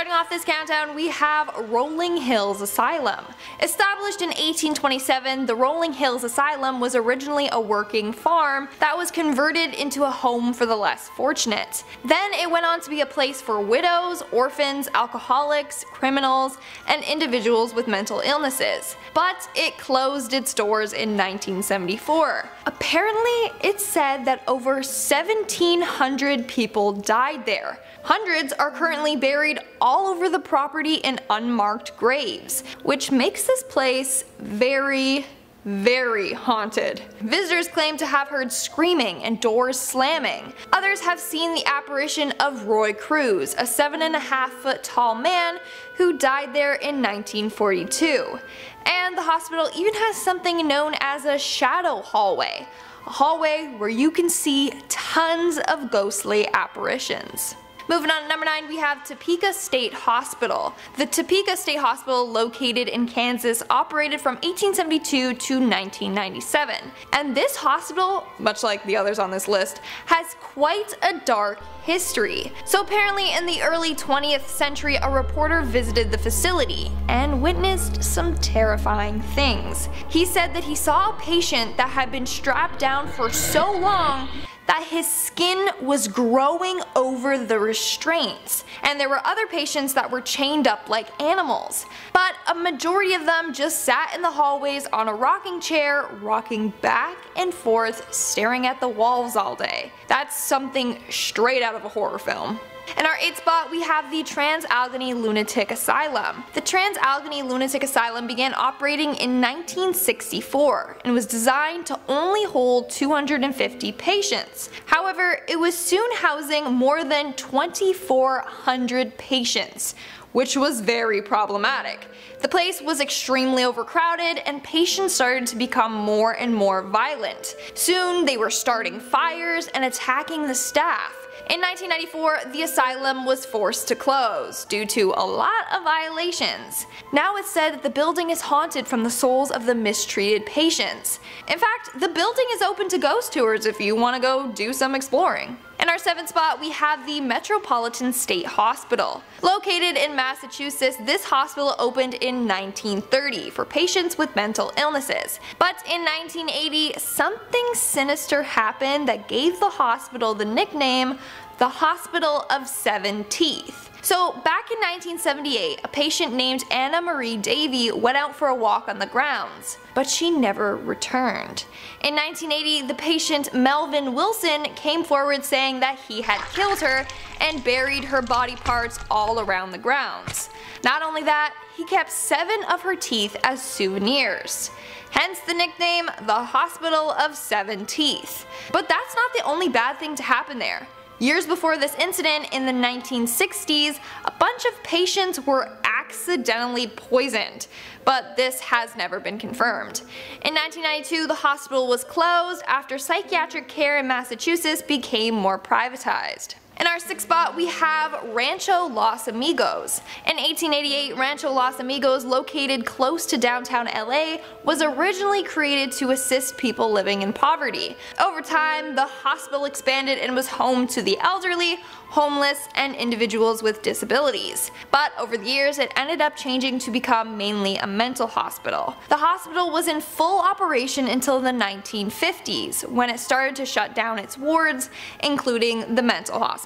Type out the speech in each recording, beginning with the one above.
starting off this countdown, we have Rolling Hills Asylum. Established in 1827, the Rolling Hills Asylum was originally a working farm that was converted into a home for the less fortunate. Then it went on to be a place for widows, orphans, alcoholics, criminals, and individuals with mental illnesses. But it closed its doors in 1974. Apparently, it's said that over 1,700 people died there. Hundreds are currently buried all over the property in unmarked graves, which makes this place very haunted. Visitors claim to have heard screaming and doors slamming. Others have seen the apparition of Roy Cruz, a 7.5-foot tall man who died there in 1942. And the hospital even has something known as a shadow hallway, a hallway where you can see tons of ghostly apparitions. Moving on to number 9, we have Topeka State Hospital. The Topeka State Hospital, located in Kansas, operated from 1872 to 1997. And this hospital, much like the others on this list, has quite a dark history. So apparently in the early 20th century, a reporter visited the facility and witnessed some terrifying things. He said that he saw a patient that had been strapped down for so long that his skin was growing over the restraints, and there were other patients that were chained up like animals. But a majority of them just sat in the hallways on a rocking chair, rocking back and forth, staring at the walls all day. That's something straight out of a horror film. In our 8th spot, we have the Trans-Allegheny Lunatic Asylum. The Trans-Allegheny Lunatic Asylum began operating in 1964 and was designed to only hold 250 patients. However, it was soon housing more than 2,400 patients, which was very problematic. The place was extremely overcrowded and patients started to become more and more violent. Soon they were starting fires and attacking the staff. In 1994, the asylum was forced to close due to a lot of violations. Now it's said that the building is haunted from the souls of the mistreated patients. In fact, the building is open to ghost tours if you want to go do some exploring. In our 7th spot, we have the Metropolitan State Hospital. Located in Massachusetts, this hospital opened in 1930 for patients with mental illnesses. But in 1980, something sinister happened that gave the hospital the nickname the Hospital of Seven Teeth. So back in 1978, a patient named Anna Marie Davy went out for a walk on the grounds, but she never returned. In 1980, the patient Melvin Wilson came forward saying that he had killed her and buried her body parts all around the grounds. Not only that, he kept 7 of her teeth as souvenirs. Hence the nickname, the Hospital of Seven Teeth. But that's not the only bad thing to happen there. Years before this incident, in the 1960s, a bunch of patients were accidentally poisoned, but this has never been confirmed. In 1992, the hospital was closed after psychiatric care in Massachusetts became more privatized. In our 6th spot, we have Rancho Los Amigos. In 1888, Rancho Los Amigos, located close to downtown LA, was originally created to assist people living in poverty. Over time, the hospital expanded and was home to the elderly, homeless, and individuals with disabilities. But over the years, it ended up changing to become mainly a mental hospital. The hospital was in full operation until the 1950s, when it started to shut down its wards, including the mental hospital.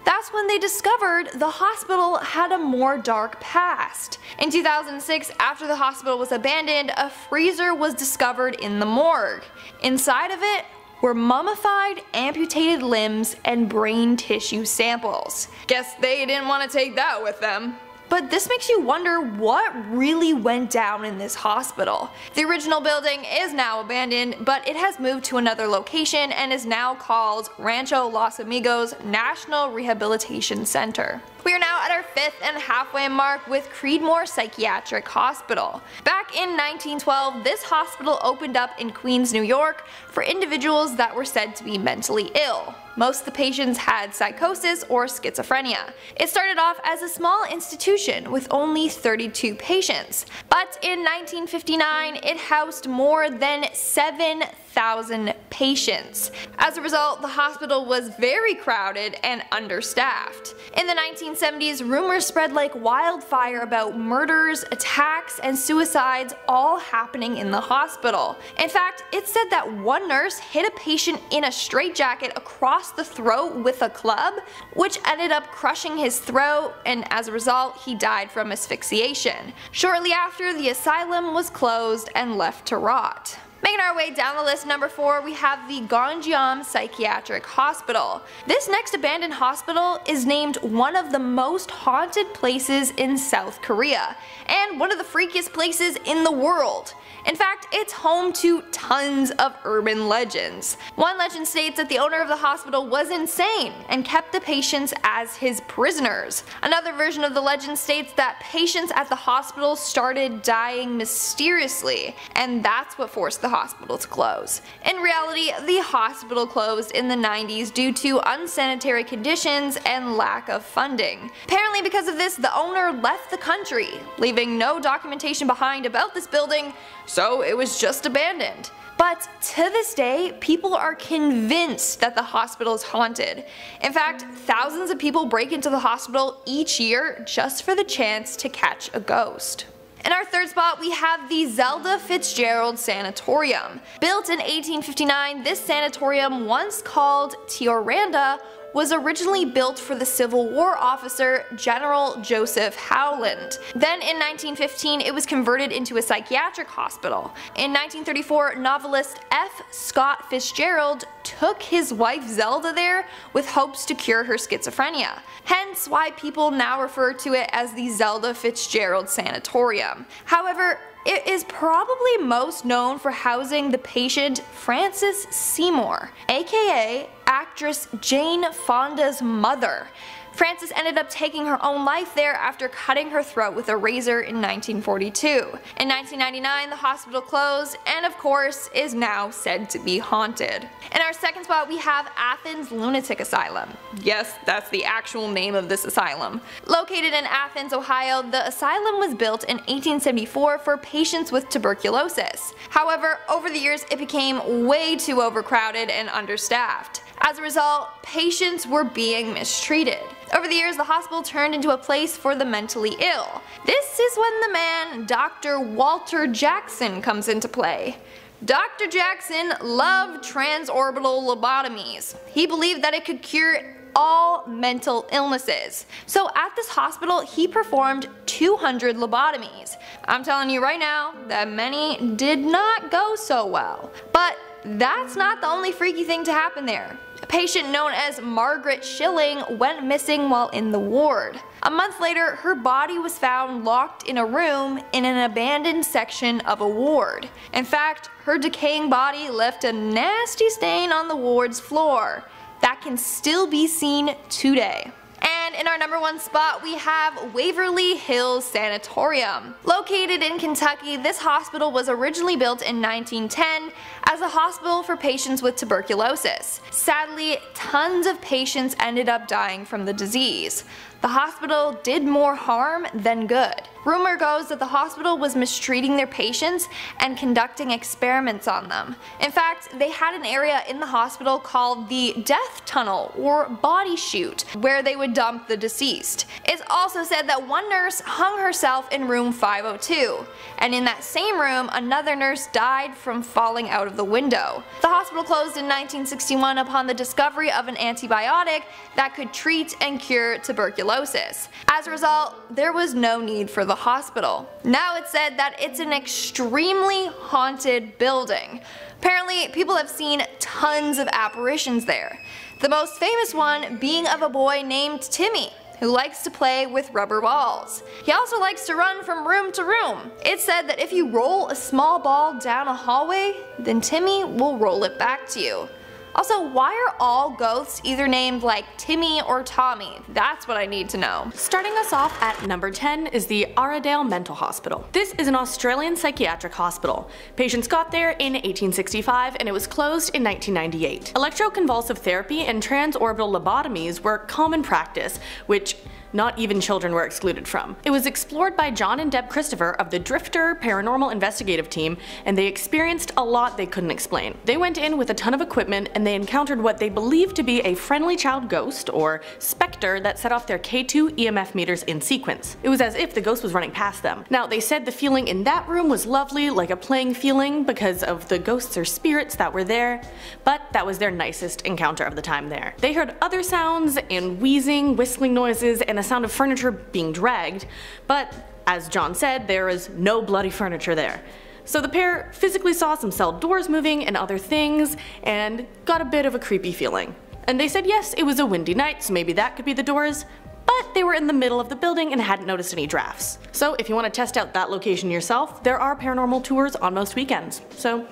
That's when they discovered the hospital had a more dark past. In 2006, after the hospital was abandoned, a freezer was discovered in the morgue. Inside of it were mummified, amputated limbs, and brain tissue samples. Guess they didn't want to take that with them. But this makes you wonder what really went down in this hospital. The original building is now abandoned, but it has moved to another location and is now called Rancho Los Amigos National Rehabilitation Center. We are now at our 5th and halfway mark with Creedmoor Psychiatric Hospital. Back in 1912, this hospital opened up in Queens, New York for individuals that were said to be mentally ill. Most of the patients had psychosis or schizophrenia. It started off as a small institution with only 32 patients, but in 1959 it housed more than 7,000 patients. As a result, the hospital was very crowded and understaffed. In the 1970s, rumors spread like wildfire about murders, attacks, and suicides all happening in the hospital. In fact, it's said that one nurse hit a patient in a straitjacket across the throat with a club, which ended up crushing his throat, and as a result, he died from asphyxiation. Shortly after, the asylum was closed and left to rot. Making our way down the list, number 4, we have the Gangjam Psychiatric Hospital. This next abandoned hospital is named one of the most haunted places in South Korea, and one of the freakiest places in the world. In fact, it's home to tons of urban legends. One legend states that the owner of the hospital was insane and kept the patients as his prisoners. Another version of the legend states that patients at the hospital started dying mysteriously, and that's what forced the hospital to close. In reality, the hospital closed in the 90s due to unsanitary conditions and lack of funding. Apparently because of this, the owner left the country, leaving no documentation behind about this building, so it was just abandoned. But to this day, people are convinced that the hospital is haunted. In fact, thousands of people break into the hospital each year just for the chance to catch a ghost. In our third spot, we have the Zelda Fitzgerald Sanatorium. Built in 1859, this sanatorium, once called Tioranda, was originally built for the Civil War officer General Joseph Howland. Then in 1915 it was converted into a psychiatric hospital. In 1934, novelist F. Scott Fitzgerald took his wife Zelda there with hopes to cure her schizophrenia, hence why people now refer to it as the Zelda Fitzgerald Sanatorium. However, it is probably most known for housing the patient Frances Seymour, aka actress Jane Fonda's mother. Frances ended up taking her own life there after cutting her throat with a razor in 1942. In 1999, the hospital closed and of course is now said to be haunted. In our second spot, we have Athens Lunatic Asylum. Yes, that's the actual name of this asylum. Located in Athens, Ohio, the asylum was built in 1874 for patients with tuberculosis. However, over the years it became way too overcrowded and understaffed. As a result, patients were being mistreated. Over the years, the hospital turned into a place for the mentally ill. This is when the man Dr. Walter Jackson comes into play. Dr. Jackson loved transorbital lobotomies. He believed that it could cure all mental illnesses. So at this hospital, he performed 200 lobotomies. I'm telling you right now that many did not go so well. But that's not the only freaky thing to happen there. A patient known as Margaret Schilling went missing while in the ward. A month later, her body was found locked in a room in an abandoned section of a ward. In fact, her decaying body left a nasty stain on the ward's floor that can still be seen today. And in our number 1 spot, we have Waverly Hills Sanatorium. Located in Kentucky, this hospital was originally built in 1910 as a hospital for patients with tuberculosis. Sadly, tons of patients ended up dying from the disease. The hospital did more harm than good. Rumor goes that the hospital was mistreating their patients and conducting experiments on them. In fact, they had an area in the hospital called the death tunnel or body chute, where they would dump the deceased. It's also said that one nurse hung herself in room 502, and in that same room another nurse died from falling out of the window. The hospital closed in 1961 upon the discovery of an antibiotic that could treat and cure tuberculosis. As a result, there was no need for the hospital. Now it's said that it's an extremely haunted building. Apparently, people have seen tons of apparitions there. The most famous one being of a boy named Timmy, who likes to play with rubber balls. He also likes to run from room to room. It's said that if you roll a small ball down a hallway, then Timmy will roll it back to you. Also, why are all ghosts either named like Timmy or Tommy? That's what I need to know. Starting us off at number 10 is the Abandoned Mental Hospital. This is an Australian psychiatric hospital. Patients got there in 1865 and it was closed in 1998. Electroconvulsive therapy and transorbital lobotomies were common practice, which not even children were excluded from. It was explored by John and Deb Christopher of the Drifter Paranormal Investigative Team, and they experienced a lot they couldn't explain. They went in with a ton of equipment and they encountered what they believed to be a friendly child ghost, or specter, that set off their K2 EMF meters in sequence. It was as if the ghost was running past them. Now, they said the feeling in that room was lovely, like a playing feeling because of the ghosts or spirits that were there, but that was their nicest encounter of the time there. They heard other sounds and wheezing, whistling noises, and a sound of furniture being dragged, but as John said, there is no bloody furniture there. So the pair physically saw some cell doors moving and other things, and got a bit of a creepy feeling. And they said yes, it was a windy night, so maybe that could be the doors, but they were in the middle of the building and hadn't noticed any drafts. So if you want to test out that location yourself, there are paranormal tours on most weekends, so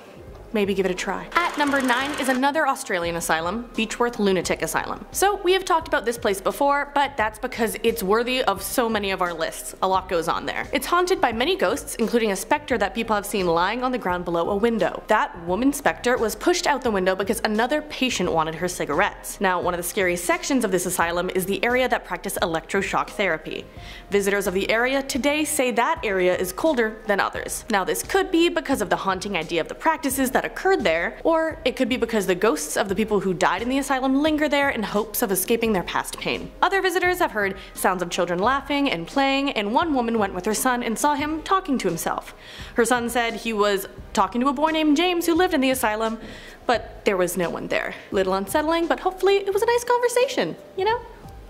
maybe give it a try. At number 9 is another Australian asylum, Beechworth Lunatic Asylum. So we have talked about this place before, but that's because it's worthy of so many of our lists. A lot goes on there. It's haunted by many ghosts, including a specter that people have seen lying on the ground below a window. That woman specter was pushed out the window because another patient wanted her cigarettes. Now, one of the scariest sections of this asylum is the area that practice electroshock therapy. Visitors of the area today say that area is colder than others. Now, this could be because of the haunting idea of the practices that occurred there, or it could be because the ghosts of the people who died in the asylum linger there in hopes of escaping their past pain. Other visitors have heard sounds of children laughing and playing, and one woman went with her son and saw him talking to himself. Her son said he was talking to a boy named James who lived in the asylum, but there was no one there. Little unsettling, but hopefully it was a nice conversation, you know?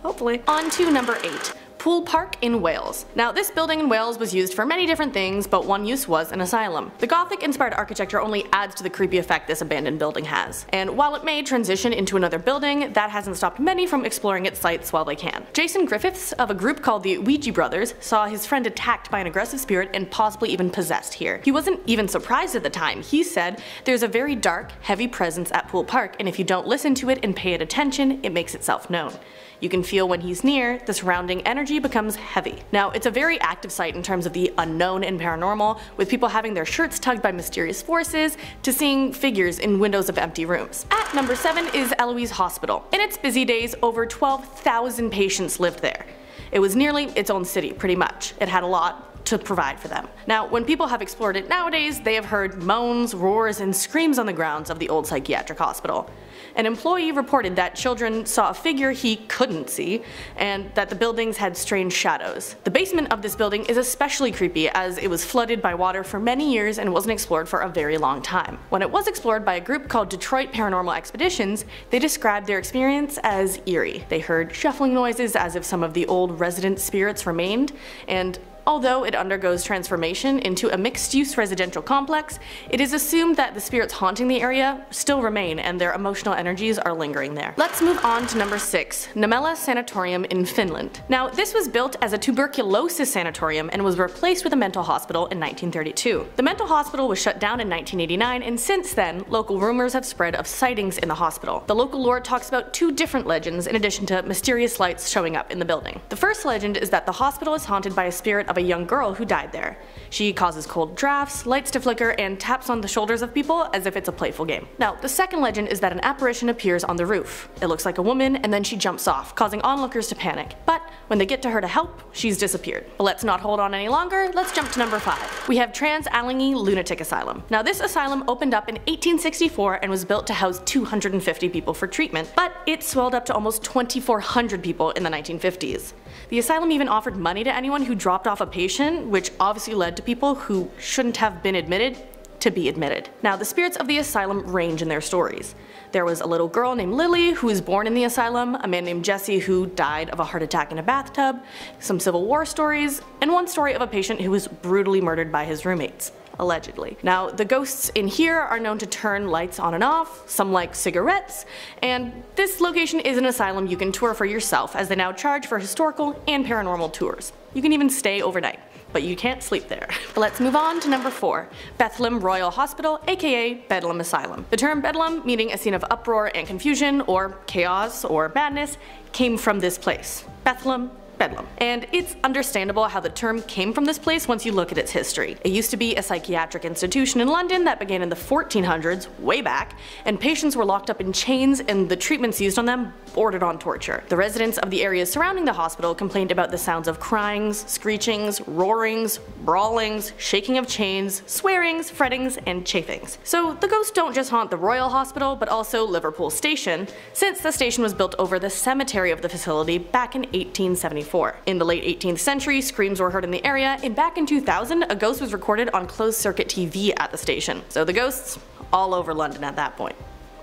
Hopefully. On to number 8. Poole Park in Wales. Now, this building in Wales was used for many different things, but one use was an asylum. The Gothic-inspired architecture only adds to the creepy effect this abandoned building has. And while it may transition into another building, that hasn't stopped many from exploring its sites while they can. Jason Griffiths, of a group called the Ouija Brothers, saw his friend attacked by an aggressive spirit and possibly even possessed here. He wasn't even surprised at the time. He said, "There's a very dark, heavy presence at Poole Park, and if you don't listen to it and pay it attention, it makes itself known. You can feel when he's near, the surrounding energy becomes heavy." Now, it's a very active site in terms of the unknown and paranormal, with people having their shirts tugged by mysterious forces, to seeing figures in windows of empty rooms. At number 7 is Eloise Hospital. In its busy days, over 12,000 patients lived there. It was nearly its own city, pretty much. It had a lot to provide for them. Now, when people have explored it nowadays, they have heard moans, roars, and screams on the grounds of the old psychiatric hospital. An employee reported that children saw a figure he couldn't see, and that the buildings had strange shadows. The basement of this building is especially creepy, as it was flooded by water for many years and wasn't explored for a very long time. When it was explored by a group called Detroit Paranormal Expeditions, they described their experience as eerie. They heard shuffling noises as if some of the old resident spirits remained, and although it undergoes transformation into a mixed-use residential complex, it is assumed that the spirits haunting the area still remain and their emotional energies are lingering there. Let's move on to number 6, Namela Sanatorium in Finland. Now, this was built as a tuberculosis sanatorium and was replaced with a mental hospital in 1932. The mental hospital was shut down in 1989, and since then, local rumors have spread of sightings in the hospital. The local lore talks about 2 different legends in addition to mysterious lights showing up in the building. The first legend is that the hospital is haunted by a spirit of a young girl who died there. She causes cold drafts, lights to flicker, and taps on the shoulders of people as if it's a playful game. Now, the second legend is that an apparition appears on the roof. It looks like a woman, and then she jumps off, causing onlookers to panic. But when they get to her to help, she's disappeared. But let's not hold on any longer, let's jump to number 5. We have Trans-Allingi Lunatic Asylum. Now, this asylum opened up in 1864 and was built to house 250 people for treatment, but it swelled up to almost 2,400 people in the 1950s. The asylum even offered money to anyone who dropped off a patient, which obviously led to people who shouldn't have been admitted to be admitted. Now, the spirits of the asylum range in their stories. There was a little girl named Lily who was born in the asylum, a man named Jesse who died of a heart attack in a bathtub, some Civil War stories, and one story of a patient who was brutally murdered by his roommates. Allegedly. Now, the ghosts in here are known to turn lights on and off, some like cigarettes, and this location is an asylum you can tour for yourself, as they now charge for historical and paranormal tours. You can even stay overnight. but you can't sleep there. But let's move on to number 4, Bethlehem Royal Hospital, aka Bedlam Asylum. The term Bedlam, meaning a scene of uproar and confusion, or chaos, or madness, came from this place. Bethlehem, Bedlam. And it's understandable how the term came from this place once you look at its history. It used to be a psychiatric institution in London that began in the 1400s, way back, and patients were locked up in chains and the treatments used on them bordered on torture. The residents of the areas surrounding the hospital complained about the sounds of cryings, screechings, roarings, brawlings, shaking of chains, swearings, frettings, and chafings. So the ghosts don't just haunt the Royal Hospital, but also Liverpool Station, since the station was built over the cemetery of the facility back in 1874. In the late 18th century, screams were heard in the area, and back in 2000, a ghost was recorded on closed-circuit TV at the station. So the ghosts all over London at that point,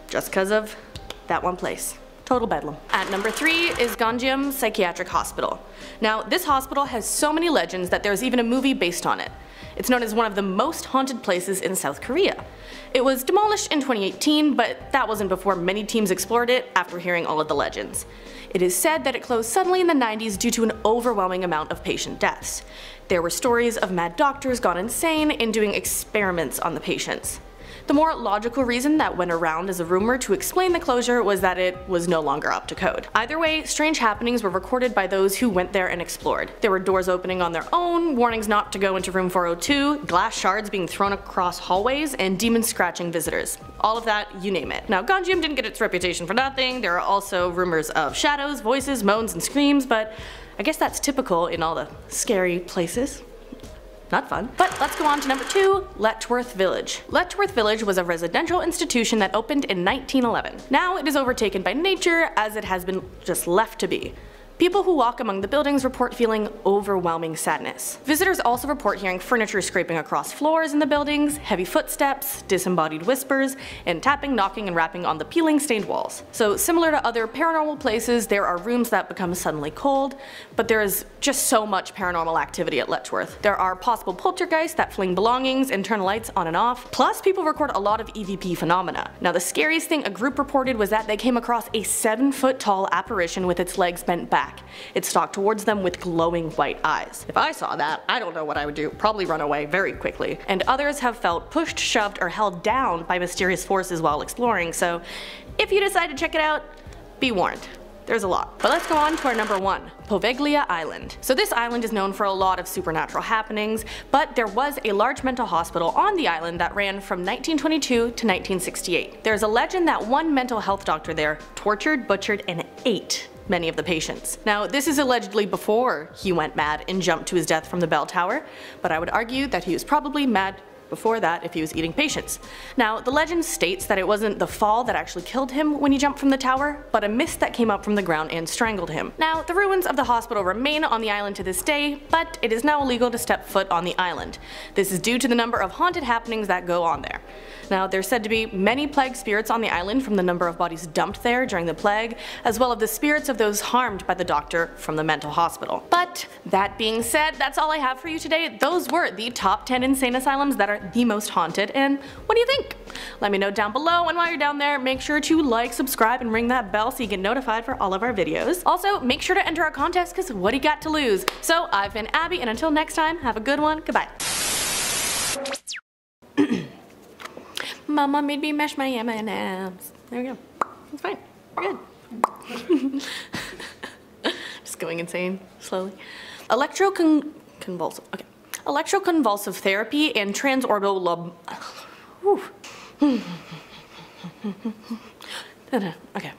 just because of that one place. Total bedlam. At number 3 is Gangnam Psychiatric Hospital. Now, this hospital has so many legends that there's even a movie based on it. It's known as one of the most haunted places in South Korea. It was demolished in 2018, but that wasn't before many teams explored it after hearing all of the legends. It is said that it closed suddenly in the 90s due to an overwhelming amount of patient deaths. There were stories of mad doctors gone insane and doing experiments on the patients. The more logical reason that went around as a rumor to explain the closure was that it was no longer up to code. Either way, strange happenings were recorded by those who went there and explored. There were doors opening on their own, warnings not to go into room 402, glass shards being thrown across hallways, and demons scratching visitors. All of that, you name it. Now, Gangnam didn't get its reputation for nothing. There are also rumors of shadows, voices, moans, and screams, but I guess that's typical in all the scary places. Not fun. But let's go on to number 2, Letchworth Village. Letchworth Village was a residential institution that opened in 1911. Now it is overtaken by nature, as it has been just left to be. People who walk among the buildings report feeling overwhelming sadness. Visitors also report hearing furniture scraping across floors in the buildings, heavy footsteps, disembodied whispers, and tapping, knocking, and rapping on the peeling stained walls. So similar to other paranormal places, there are rooms that become suddenly cold, but there is just so much paranormal activity at Letchworth. There are possible poltergeists that fling belongings and turn lights on and off, plus people record a lot of EVP phenomena. Now the scariest thing a group reported was that they came across a 7-foot-tall apparition with its legs bent back. It stalked towards them with glowing white eyes. If I saw that, I don't know what I would do, probably run away very quickly. And others have felt pushed, shoved, or held down by mysterious forces while exploring, so if you decide to check it out, be warned. There's a lot. But let's go on to our number 1, Poveglia Island. So this island is known for a lot of supernatural happenings, but there was a large mental hospital on the island that ran from 1922 to 1968. There's a legend that one mental health doctor there tortured, butchered, and ate many of the patients. Now, this is allegedly before he went mad and jumped to his death from the bell tower, but I would argue that he was probably mad before that if he was eating patients. Now, the legend states that it wasn't the fall that actually killed him when he jumped from the tower, but a mist that came up from the ground and strangled him. Now, the ruins of the hospital remain on the island to this day, but it is now illegal to step foot on the island. This is due to the number of haunted happenings that go on there. Now, there's said to be many plague spirits on the island from the number of bodies dumped there during the plague, as well as the spirits of those harmed by the doctor from the mental hospital. But that being said, that's all I have for you today. Those were the top 10 insane asylums that are the most haunted, and what do you think? Let me know down below, and while you're down there, make sure to like, subscribe, and ring that bell so you get notified for all of our videos. Also, make sure to enter our contest, because what do you got to lose? So, I've been Abby, and until next time, have a good one. Goodbye. Mama made me mash my M&Ms. There we go. It's fine. We're good. Just going insane, slowly. Electroconvulsive. Okay. Electroconvulsive therapy and transorbital lob. Okay.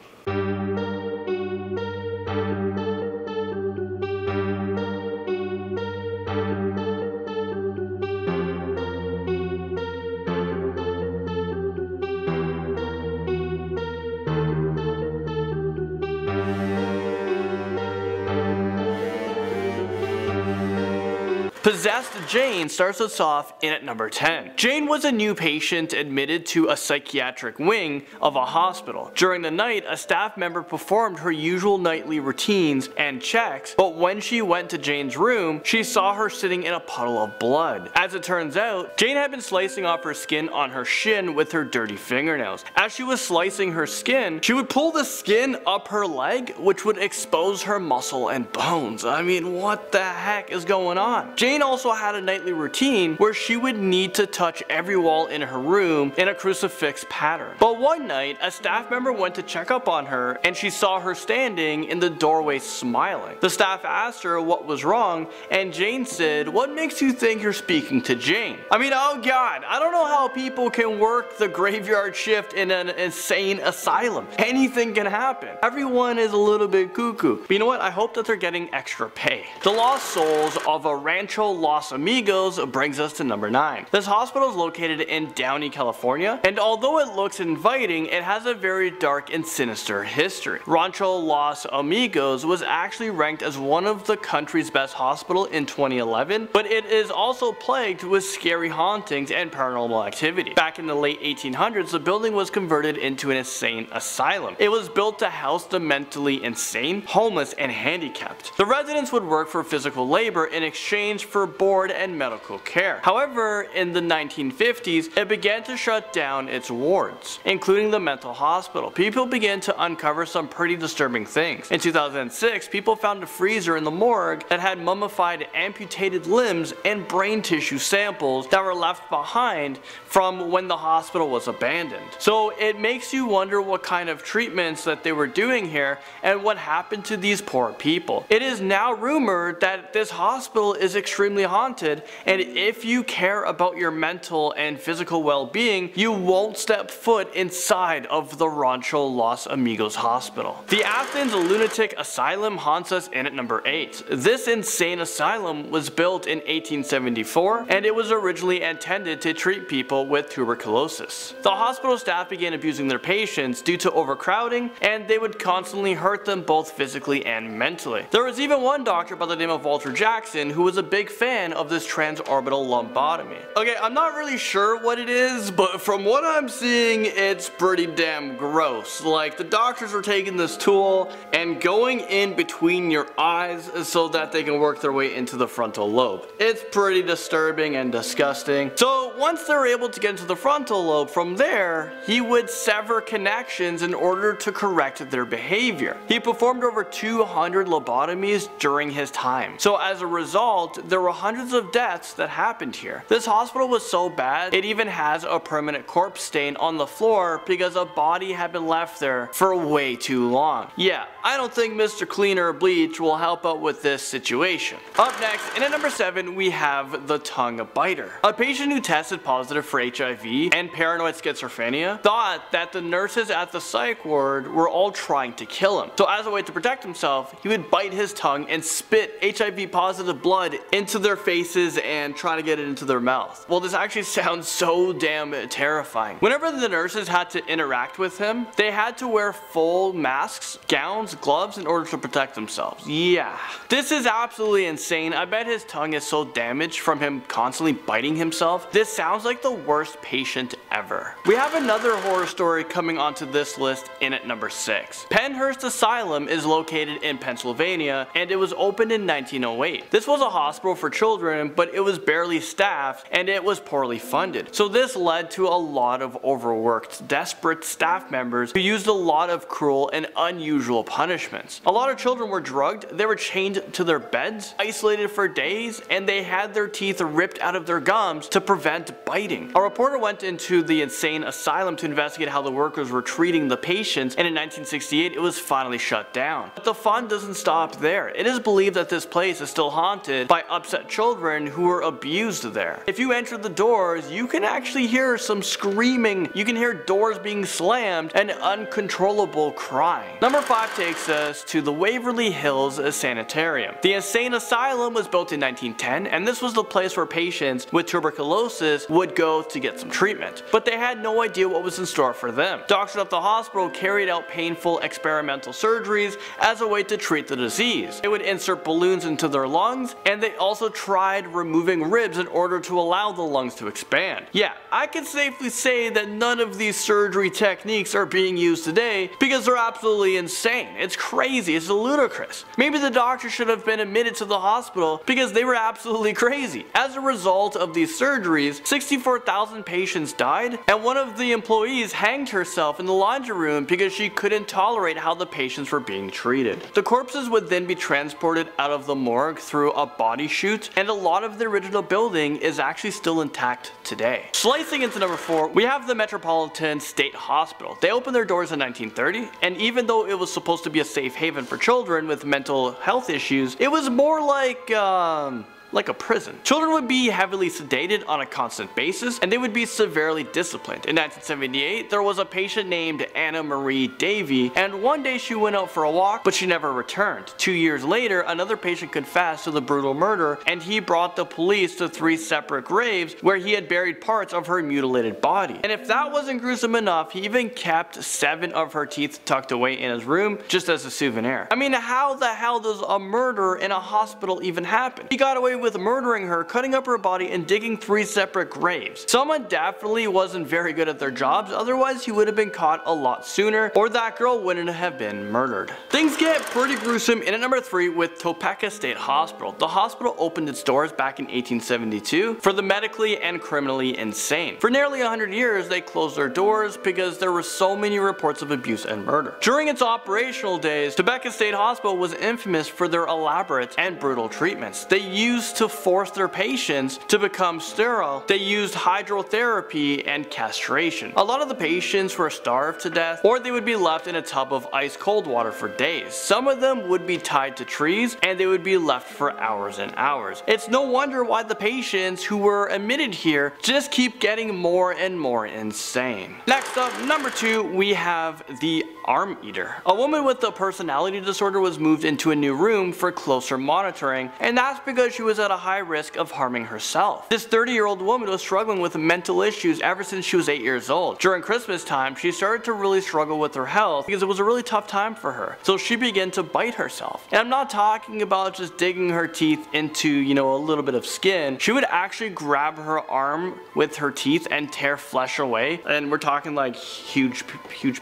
Possessed Jane starts us off in at number 10. Jane was a new patient admitted to a psychiatric wing of a hospital. During the night, a staff member performed her usual nightly routines and checks, but when she went to Jane's room, she saw her sitting in a puddle of blood. As it turns out, Jane had been slicing off her skin on her shin with her dirty fingernails. As she was slicing her skin, she would pull the skin up her leg, which would expose her muscle and bones. I mean, what the heck is going on? Jane Jane also had a nightly routine where she would need to touch every wall in her room in a crucifix pattern. But one night, a staff member went to check up on her and she saw her standing in the doorway smiling. The staff asked her what was wrong and Jane said, "What makes you think you're speaking to Jane?" I mean, oh god, I don't know how people can work the graveyard shift in an insane asylum. Anything can happen. Everyone is a little bit cuckoo. But you know what? I hope that they're getting extra pay. The lost souls of a Rancho Los Amigos brings us to number 9. This hospital is located in Downey, California, and although it looks inviting, it has a very dark and sinister history. Rancho Los Amigos was actually ranked as one of the country's best hospital in 2011, but it is also plagued with scary hauntings and paranormal activity. Back in the late 1800s, the building was converted into an insane asylum. It was built to house the mentally insane, homeless, and handicapped. The residents would work for physical labor in exchange for board and medical care. However, in the 1950s, it began to shut down its wards, including the mental hospital. People began to uncover some pretty disturbing things. In 2006, people found a freezer in the morgue that had mummified amputated limbs and brain tissue samples that were left behind from when the hospital was abandoned. So it makes you wonder what kind of treatments that they were doing here and what happened to these poor people. It is now rumored that this hospital is extremely haunted, and if you care about your mental and physical well-being, you won't step foot inside of the Rancho Los Amigos Hospital. The Athens Lunatic Asylum haunts us in at number 8. This insane asylum was built in 1874, and it was originally intended to treat people with tuberculosis. The hospital staff began abusing their patients due to overcrowding, and they would constantly hurt them both physically and mentally. There was even one doctor by the name of Walter Jackson who was a big fan of this transorbital lumbotomy. Okay, I'm not really sure what it is, but from what I'm seeing, it's pretty damn gross. Like, the doctors are taking this tool and going in between your eyes so that they can work their way into the frontal lobe. It's pretty disturbing and disgusting. So once they're able to get into the frontal lobe, from there, he would sever connections in order to correct their behavior. He performed over 200 lobotomies during his time. So as a result, there were hundreds of deaths that happened here. This hospital was so bad, it even has a permanent corpse stain on the floor because a body had been left there for way too long. Yeah, I don't think Mr. Cleaner or Bleach will help out with this situation. Up next, in at number 7, we have the tongue biter. A patient who tested positive for HIV and paranoid schizophrenia thought that the nurses at the psych ward were all trying to kill him. So as a way to protect himself, he would bite his tongue and spit HIV positive blood into their faces and try to get it into their mouth. Well, this actually sounds so damn terrifying. Whenever the nurses had to interact with him, they had to wear full masks, gowns, gloves in order to protect themselves. Yeah, this is absolutely insane. I bet his tongue is so damaged from him constantly biting himself. This sounds like the worst patient ever. We have another horror story coming onto this list in at number 6. Penhurst Asylum is located in Pennsylvania, and it was opened in 1908. This was a hospital for children, but it was barely staffed and it was poorly funded. So this led to a lot of overworked, desperate staff members who used a lot of cruel and unusual punishments. A lot of children were drugged, they were chained to their beds, isolated for days, and they had their teeth ripped out of their gums to prevent biting. A reporter went into the insane asylum to investigate how the workers were treating the patients, and in 1968 it was finally shut down. But the fun doesn't stop there. It is believed that this place is still haunted by upset children who were abused there. If you enter the doors, you can actually hear some screaming, you can hear doors being slammed, and uncontrollable crying. Number 5 takes us to the Waverly Hills Sanitarium. The insane asylum was built in 1910, and this was the place where patients with tuberculosis would go to get some treatment. But they had no idea what was in store for them. Doctors at the hospital carried out painful experimental surgeries as a way to treat the disease. They would insert balloons into their lungs, and they also tried removing ribs in order to allow the lungs to expand. Yeah, I can safely say that none of these surgery techniques are being used today because they're absolutely insane. It's crazy, it's ludicrous. Maybe the doctor should have been admitted to the hospital because they were absolutely crazy. As a result of these surgeries, 64,000 patients died, and one of the employees hanged herself in the laundry room because she couldn't tolerate how the patients were being treated. The corpses would then be transported out of the morgue through a body chute, and a lot of the original building is actually still intact today. Slicing into number 4, we have the Metropolitan State Hospital. They opened their doors in 1930, and even though it was supposed to be a safe haven for children with mental health issues, it was more like a prison. Children would be heavily sedated on a constant basis, and they would be severely disciplined. In 1978, there was a patient named Anna Marie Davy, and one day she went out for a walk, but she never returned. 2 years later, another patient confessed to the brutal murder, and he brought the police to 3 separate graves where he had buried parts of her mutilated body. And if that wasn't gruesome enough, he even kept 7 of her teeth tucked away in his room just as a souvenir. I mean, how the hell does a murder in a hospital even happen? He got away with murdering her, cutting up her body, and digging 3 separate graves. Someone definitely wasn't very good at their jobs, otherwise he would have been caught a lot sooner, or that girl wouldn't have been murdered. Things get pretty gruesome in at number 3 with Topeka State Hospital. The hospital opened its doors back in 1872 for the medically and criminally insane. For nearly 100 years, they closed their doors because there were so many reports of abuse and murder. During its operational days, Topeka State Hospital was infamous for their elaborate and brutal treatments. They used to force their patients to become sterile. They used hydrotherapy and castration. A lot of the patients were starved to death, or they would be left in a tub of ice cold water for days. Some of them would be tied to trees, and they would be left for hours and hours. It's no wonder why the patients who were admitted here just keep getting more and more insane. Next up, number 2, we have the Arm Eater. A woman with a personality disorder was moved into a new room for closer monitoring, and that's because she was at a high risk of harming herself. This 30-year-old woman was struggling with mental issues ever since she was 8 years old. During Christmas time, she started to really struggle with her health because it was a really tough time for her. So she began to bite herself. And I'm not talking about just digging her teeth into, a little bit of skin. She would actually grab her arm with her teeth and tear flesh away. And we're talking like huge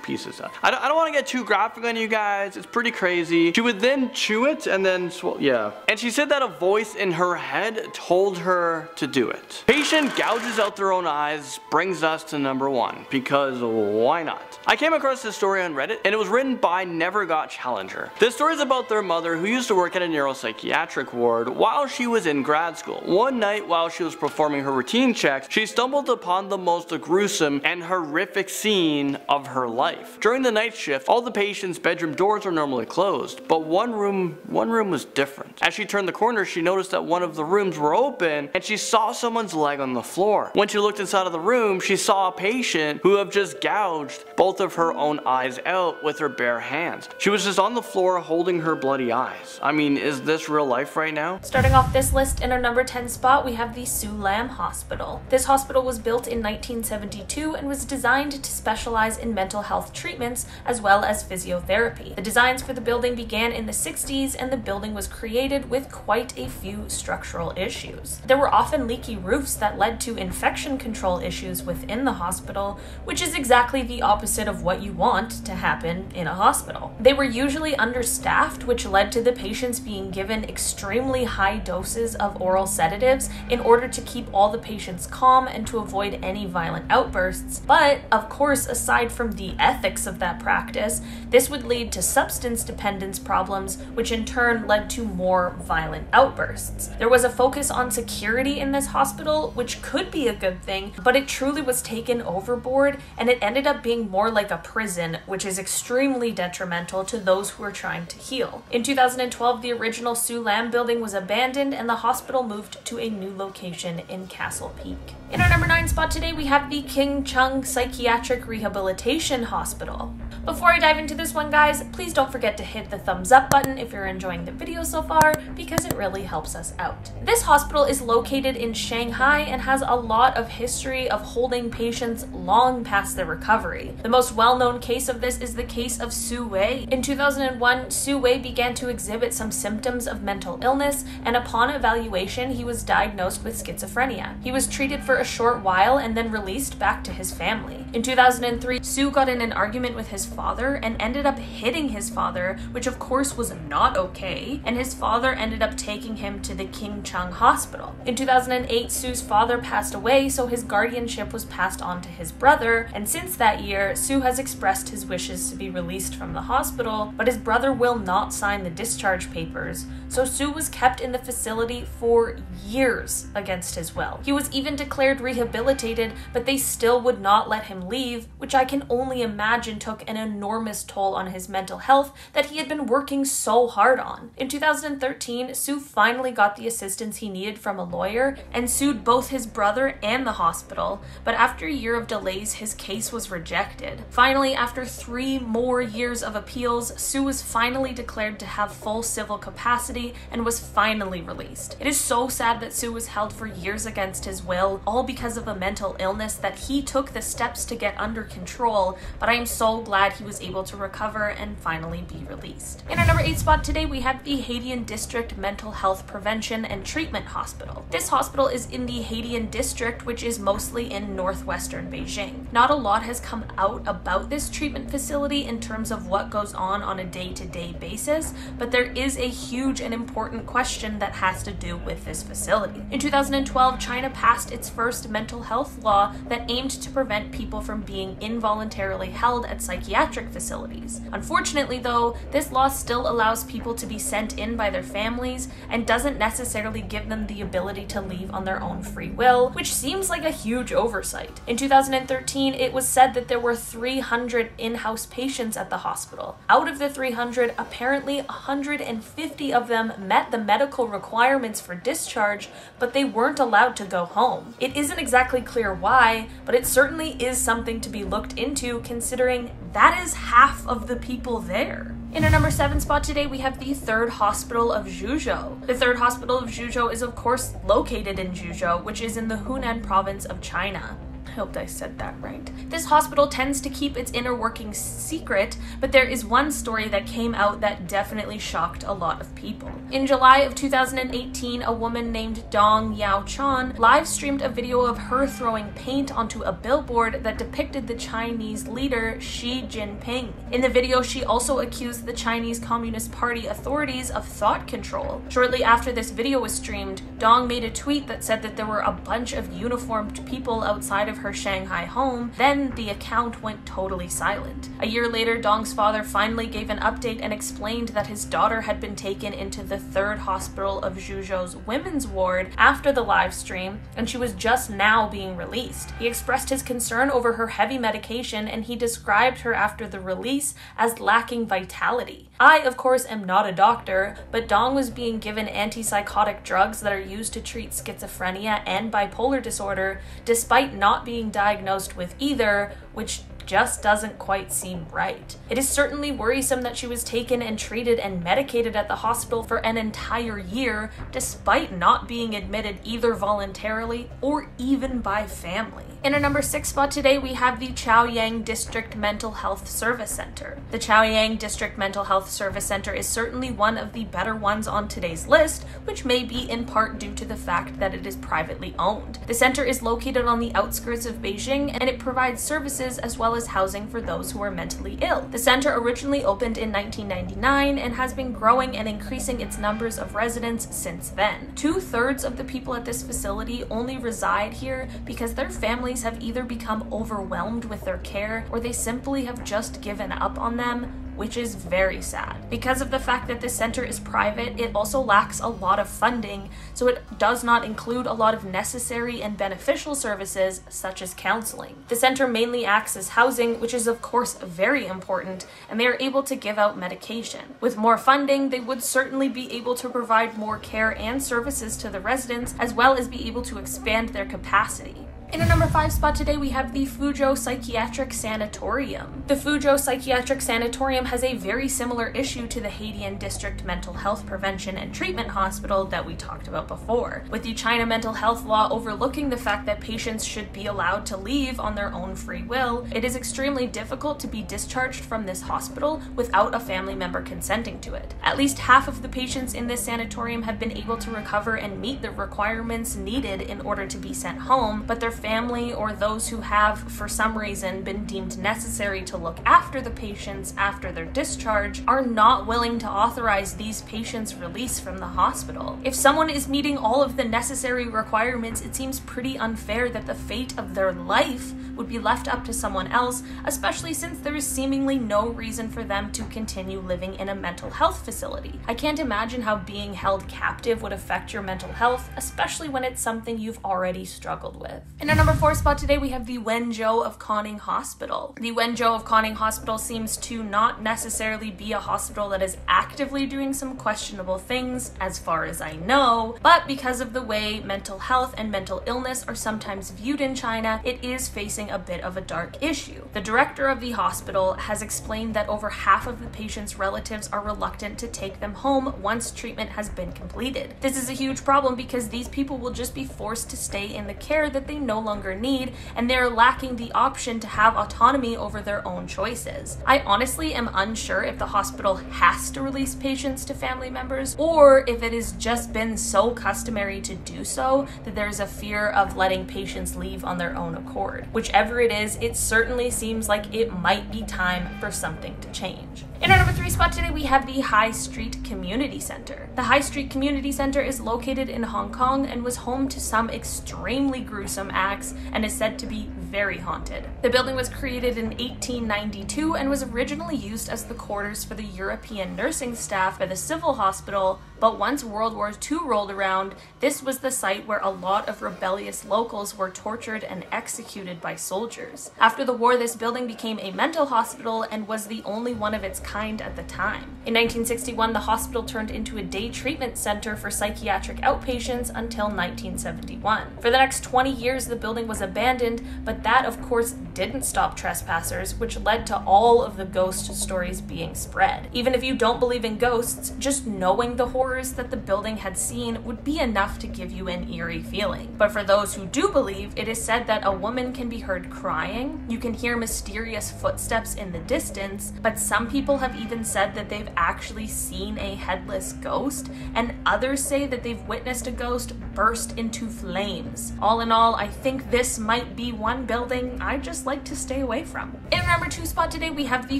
pieces. I don't want to get too graphic on you guys. It's pretty crazy. She would then chew it and then yeah. And she said that a voice in her head told her to do it. Patient gouges out their own eyes brings us to number 1, because why not? I came across this story on Reddit, and it was written by Never Got Challenger. This story is about their mother who used to work at a neuropsychiatric ward while she was in grad school. One night while she was performing her routine checks, she stumbled upon the most gruesome and horrific scene of her life. During the night shift, all the patients' bedroom doors are normally closed, but one room was different. As she turned the corner, she noticed that one of the rooms were open, and she saw someone's leg on the floor. When she looked inside of the room, she saw a patient who had just gouged both of her own eyes out with her bare hands. She was just on the floor holding her bloody eyes. I mean, is this real life right now? Starting off this list in our number 10 spot, we have the Sue Lam Hospital. This hospital was built in 1972 and was designed to specialize in mental health treatments as well as physiotherapy. The designs for the building began in the 60s, and the building was created with quite a few structural issues. There were often leaky roofs that led to infection control issues within the hospital, which is exactly the opposite of what you want to happen in a hospital. They were usually understaffed, which led to the patients being given extremely high doses of oral sedatives in order to keep all the patients calm and to avoid any violent outbursts. But, of course, aside from the ethics of that practice, this would lead to substance dependence problems, which in turn led to more violent outbursts. There was a focus on security in this hospital, which could be a good thing, but it truly was taken overboard, and it ended up being more like a prison, which is extremely detrimental to those who are trying to heal. In 2012, the original Sue Lam building was abandoned, and the hospital moved to a new location in Castle Peak. In our number 9 spot today, we have the King Chung Psychiatric Rehabilitation Hospital. Before I dive into this one, guys, please don't forget to hit the thumbs up button if you're enjoying the video so far, because it really helps us out. This hospital is located in Shanghai and has a lot of history of holding patients long past their recovery. The most well-known case of this is the case of Su Wei. In 2001, Su Wei began to exhibit some symptoms of mental illness, and upon evaluation, he was diagnosed with schizophrenia. He was treated for a short while and then released back to his family. In 2003, Su got in an argument with his father and ended up hitting his father, which of course was not okay, and his father ended up taking him to the King Chung Hospital. In 2008, Sue's father passed away, so his guardianship was passed on to his brother, and since that year, Sue has expressed his wishes to be released from the hospital, but his brother will not sign the discharge papers, so Sue was kept in the facility for years against his will. He was even declared rehabilitated, but they still would not let him leave, which I can only imagine took an enormous toll on his mental health that he had been working so hard on. In 2013, Sue finally got the assistance he needed from a lawyer and sued both his brother and the hospital, but after a year of delays, his case was rejected. Finally, after 3 more years of appeals, Sue was finally declared to have full civil capacity and was finally released. It is so sad that Sue was held for years against his will, all because of a mental illness that he took the steps to get under control, but I am so glad he was able to recover and finally be released. In our number 8 spot today, we have the Haidian District Mental Health Prevention and Treatment Hospital. This hospital is in the Haidian District, which is mostly in northwestern Beijing. Not a lot has come out about this treatment facility in terms of what goes on a day-to-day basis, but there is a huge and important question that has to do with this facility. In 2012, China passed its first mental health law that aimed to prevent people from being involuntarily held at psychiatric facilities. Unfortunately, though, this law still allows people to be sent in by their families and doesn't necessarily give them the ability to leave on their own free will, which seems like a huge oversight. In 2013, it was said that there were 300 in-house patients at the hospital. Out of the 300, apparently 150 of them met the medical requirements for discharge, but they weren't allowed to go home. It isn't exactly clear why, but it certainly is something to be looked into considering that is half of the people there. In our number 7 spot today, we have the Third Hospital of Zhuzhou. The Third Hospital of Zhuzhou is of course located in Zhuzhou, which is in the Hunan province of China. I hope I said that right. This hospital tends to keep its inner workings secret, but there is one story that came out that definitely shocked a lot of people. In July of 2018, a woman named Dong Yao Chan live streamed a video of her throwing paint onto a billboard that depicted the Chinese leader Xi Jinping. In the video, she also accused the Chinese Communist Party authorities of thought control. Shortly after this video was streamed, Dong made a tweet that said that there were a bunch of uniformed people outside of her Shanghai home. Then the account went totally silent. A year later, Dong's father finally gave an update and explained that his daughter had been taken into the Third Hospital of Zhuzhou's women's ward after the live stream, and she was just now being released. He expressed his concern over her heavy medication, and he described her after the release as lacking vitality. I, of course, am not a doctor, but Dong was being given antipsychotic drugs that are used to treat schizophrenia and bipolar disorder, despite not being diagnosed with either, which just doesn't quite seem right. It is certainly worrisome that she was taken and treated and medicated at the hospital for an entire year, despite not being admitted either voluntarily or even by family. In our number 6 spot today, we have the Chaoyang District Mental Health Service Center. The Chaoyang District Mental Health Service Center is certainly one of the better ones on today's list, which may be in part due to the fact that it is privately owned. The center is located on the outskirts of Beijing, and it provides services as well as housing for those who are mentally ill. The center originally opened in 1999 and has been growing and increasing its numbers of residents since then. 2/3 of the people at this facility only reside here because their families have either become overwhelmed with their care or they simply have just given up on them, which is very sad. Because of the fact that this center is private, it also lacks a lot of funding, so it does not include a lot of necessary and beneficial services such as counseling. The center mainly acts as housing, which is of course very important, and they are able to give out medication. With more funding, they would certainly be able to provide more care and services to the residents, as well as be able to expand their capacity. In our number 5 spot today, we have the Fuzhou Psychiatric Sanatorium. The Fuzhou Psychiatric Sanatorium has a very similar issue to the Haidian District Mental Health Prevention and Treatment Hospital that we talked about before. With the China mental health law overlooking the fact that patients should be allowed to leave on their own free will, it is extremely difficult to be discharged from this hospital without a family member consenting to it. At least half of the patients in this sanatorium have been able to recover and meet the requirements needed in order to be sent home, but their family or those who have, for some reason, been deemed necessary to look after the patients after their discharge are not willing to authorize these patients' release from the hospital. If someone is meeting all of the necessary requirements, it seems pretty unfair that the fate of their life would be left up to someone else, especially since there is seemingly no reason for them to continue living in a mental health facility. I can't imagine how being held captive would affect your mental health, especially when it's something you've already struggled with. In our number 4 spot today, we have the Wenzhou of Conning Hospital. The Wenzhou of Conning Hospital seems to not necessarily be a hospital that is actively doing some questionable things, as far as I know, but because of the way mental health and mental illness are sometimes viewed in China, it is facing a bit of a dark issue. The director of the hospital has explained that over half of the patients' relatives are reluctant to take them home once treatment has been completed. This is a huge problem because these people will just be forced to stay in the care that they no longer need, and they're lacking the option to have autonomy over their own choices. I honestly am unsure if the hospital has to release patients to family members, or if it has just been so customary to do so that there's a fear of letting patients leave on their own accord. Whichever it is, it certainly seems like it might be time for something to change. In our number 3 spot today, we have the High Street Community Center. The High Street Community Center is located in Hong Kong and was home to some extremely gruesome acts and is said to be very haunted. The building was created in 1892 and was originally used as the quarters for the European nursing staff by the civil hospital, but once World War II rolled around, this was the site where a lot of rebellious locals were tortured and executed by soldiers. After the war, this building became a mental hospital and was the only one of its kind at the time. In 1961, the hospital turned into a day treatment center for psychiatric outpatients until 1971. For the next 20 years, the building was abandoned, but that, of course, didn't stop trespassers, which led to all of the ghost stories being spread. Even if you don't believe in ghosts, just knowing the horrors that the building had seen would be enough to give you an eerie feeling. But for those who do believe, it is said that a woman can be heard crying, you can hear mysterious footsteps in the distance, but some people have even said that they've actually seen a headless ghost, and others say that they've witnessed a ghost burst into flames. All in all, I think this might be one building I'd just like to stay away from. In our number 2 spot today, we have the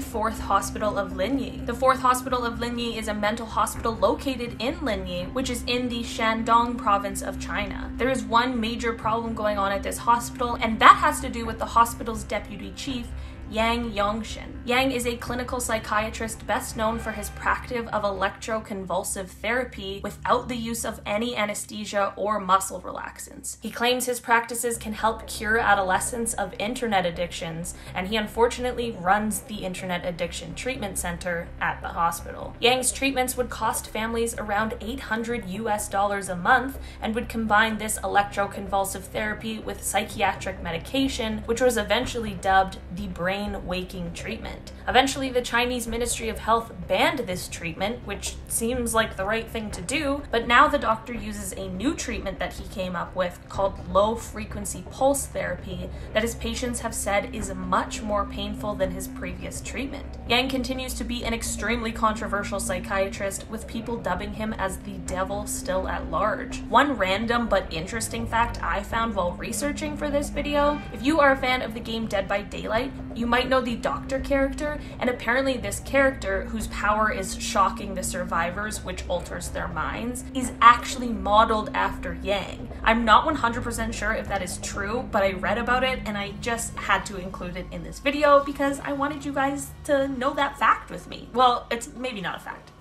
4th Hospital of Linyi. The 4th Hospital of Linyi is a mental hospital located in Linyi, which is in the Shandong province of China. There is one major problem going on at this hospital, and that has to do with the hospital's deputy chief, Yang Yongshin. Yang is a clinical psychiatrist best known for his practice of electroconvulsive therapy without the use of any anesthesia or muscle relaxants. He claims his practices can help cure adolescents of internet addictions, and he unfortunately runs the Internet Addiction Treatment Center at the hospital. Yang's treatments would cost families around $800 a month and would combine this electroconvulsive therapy with psychiatric medication, which was eventually dubbed the brain waking treatment. Eventually, the Chinese Ministry of Health banned this treatment, which seems like the right thing to do, but now the doctor uses a new treatment that he came up with called low-frequency pulse therapy that his patients have said is much more painful than his previous treatment. Yang continues to be an extremely controversial psychiatrist, with people dubbing him as the devil still at large. One random but interesting fact I found while researching for this video: if you are a fan of the game Dead by Daylight, you might know the Doctor character, and apparently this character, whose power is shocking the survivors, which alters their minds, is actually modeled after Yang. I'm not 100% sure if that is true, but I read about it and I just had to include it in this video because I wanted you guys to know that fact with me. Well, it's maybe not a fact.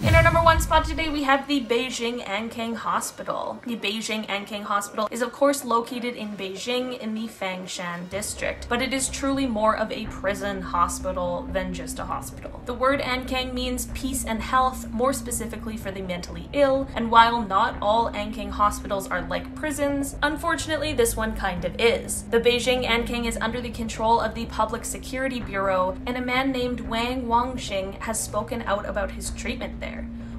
In our number 1 spot today, we have the Beijing Anqing Hospital. The Beijing Anqing Hospital is of course located in Beijing in the Fangshan district, but it is truly more of a prison hospital than just a hospital. The word Anqing means peace and health, more specifically for the mentally ill, and while not all Anqing hospitals are like prisons, unfortunately this one kind of is. The Beijing Anqing is under the control of the Public Security Bureau, and a man named Wang Wangxing has spoken out about his treatment there.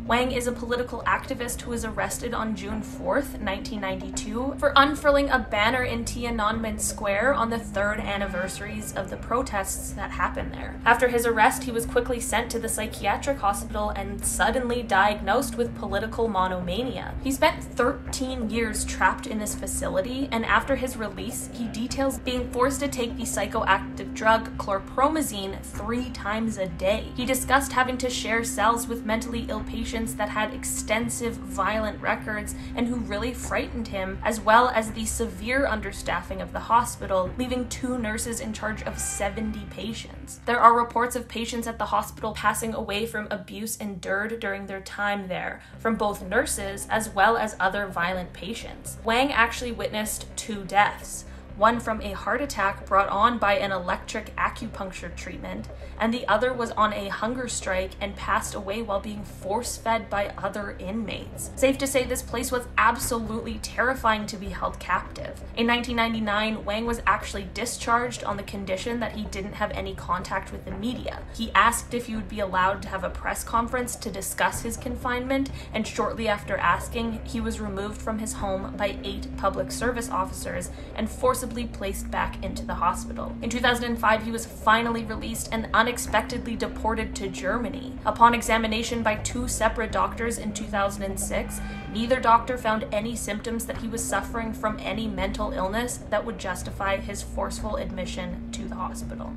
Wang is a political activist who was arrested on June 4th, 1992 for unfurling a banner in Tiananmen Square on the 3rd anniversaries of the protests that happened there. After his arrest, he was quickly sent to the psychiatric hospital and suddenly diagnosed with political monomania. He spent 13 years trapped in this facility, and after his release, he details being forced to take the psychoactive drug chlorpromazine 3 times a day. He discussed having to share cells with mentally ill patients that had extensive violent records and who really frightened him, as well as the severe understaffing of the hospital, leaving 2 nurses in charge of 70 patients. There are reports of patients at the hospital passing away from abuse endured during their time there, from both nurses as well as other violent patients. Wang actually witnessed 2 deaths. One from a heart attack brought on by an electric acupuncture treatment, and the other was on a hunger strike and passed away while being force-fed by other inmates. Safe to say this place was absolutely terrifying to be held captive. In 1999, Wang was actually discharged on the condition that he didn't have any contact with the media. He asked if he would be allowed to have a press conference to discuss his confinement, and shortly after asking, he was removed from his home by 8 public service officers and forcibly placed back into the hospital. In 2005, he was finally released and unexpectedly deported to Germany. Upon examination by 2 separate doctors in 2006, neither doctor found any symptoms that he was suffering from any mental illness that would justify his forceful admission to the hospital.